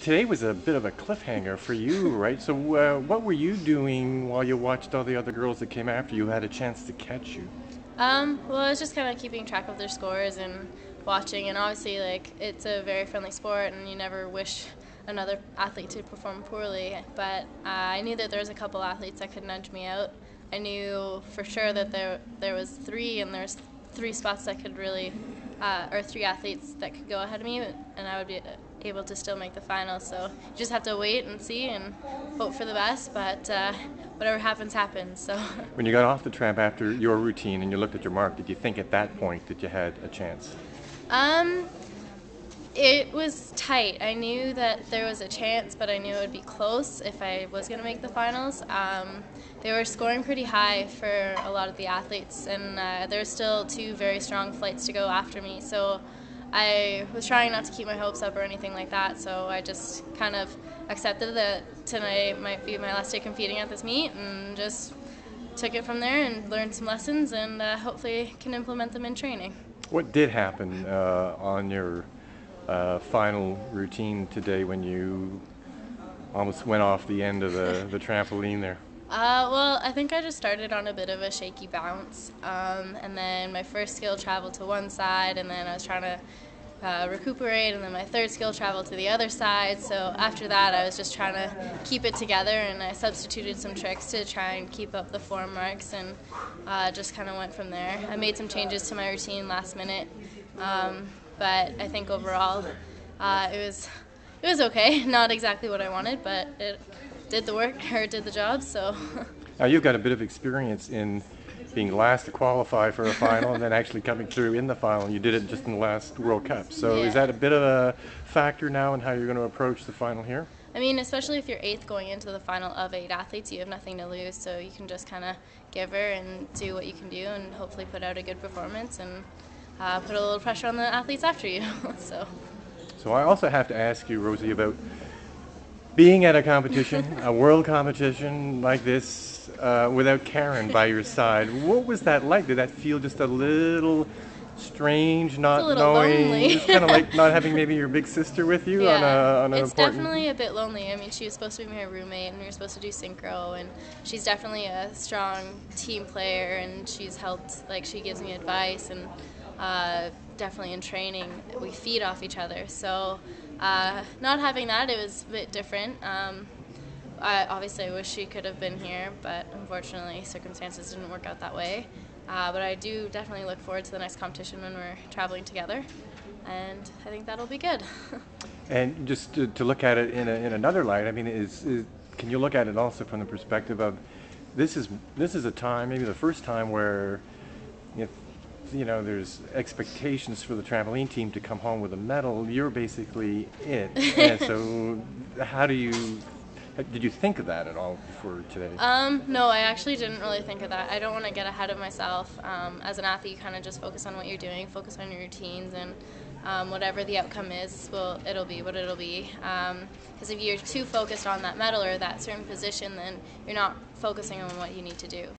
today was a bit of a cliffhanger for you, right? So what were you doing while you watched all the other girls that came after you had a chance to catch you? Well, I was just kind of keeping track of their scores and watching, and obviously, like, it's a very friendly sport, and you never wish another athlete to perform poorly. But I knew that there was a couple athletes that could nudge me out. I knew for sure that there was three, and there's three spots that could really, or three athletes that could go ahead of me, and I would be able to still make the final. So you just have to wait and see and hope for the best. But whatever happens, happens. So. When you got off the tramp after your routine and you looked at your mark, did you think at that point that you had a chance? Um, it was tight. I knew that there was a chance, but I knew it would be close if I was going to make the finals. They were scoring pretty high for a lot of the athletes, and there's still two very strong flights to go after me. So I was trying not to keep my hopes up or anything like that. So I just kind of accepted that tonight might be my last day competing at this meet, and just took it from there and learned some lessons, and hopefully can implement them in training. What did happen on your final routine today when you almost went off the end of the trampoline there? Well, I think I just started on a bit of a shaky bounce, and then my first skill traveled to one side, and then I was trying to recuperate, and then my third skill traveled to the other side. So after that, I was just trying to keep it together, and I substituted some tricks to try and keep up the form marks, and just kind of went from there. I made some changes to my routine last minute, but I think overall it was okay. Not exactly what I wanted, but it did the work, or did the job. So. Now you've got a bit of experience in being last to qualify for a final and then actually coming through in the final. You did it just in the last World Cup. So Yeah. Is that a bit of a factor now in how you're going to approach the final here? I mean, especially if you're eighth going into the final of 8 athletes, you have nothing to lose, so you can just kind of give her and do what you can do and hopefully put out a good performance and put a little pressure on the athletes after you. So I also have to ask you, Rosie, about being at a competition, a world competition like this, without Karen by your side. What was that like? Did that feel just a little strange, not It's a little knowing? lonely. It's kind of like not having maybe your big sister with you Yeah, on an it's important. definitely a bit lonely. I mean, she was supposed to be my roommate, and we were supposed to do synchro, and she's definitely a strong team player, and she's helped, like, she gives me advice, and definitely in training we feed off each other. So not having that, it was a bit different. Obviously I wish she could have been here, but unfortunately circumstances didn't work out that way. But I do definitely look forward to the next competition when we're traveling together, and I think that'll be good. And just to look at it in another light, I mean, can you look at it also from the perspective of this is a time, maybe the first time where if there's expectations for the trampoline team to come home with a medal, you're basically it. And so did you think of that at all before today? No, I actually didn't really think of that. I don't want to get ahead of myself. As an athlete, you kind of just focus on what you're doing, focus on your routines, and whatever the outcome is, well, it'll be what it'll be. Because if you're too focused on that medal or that certain position, then you're not focusing on what you need to do.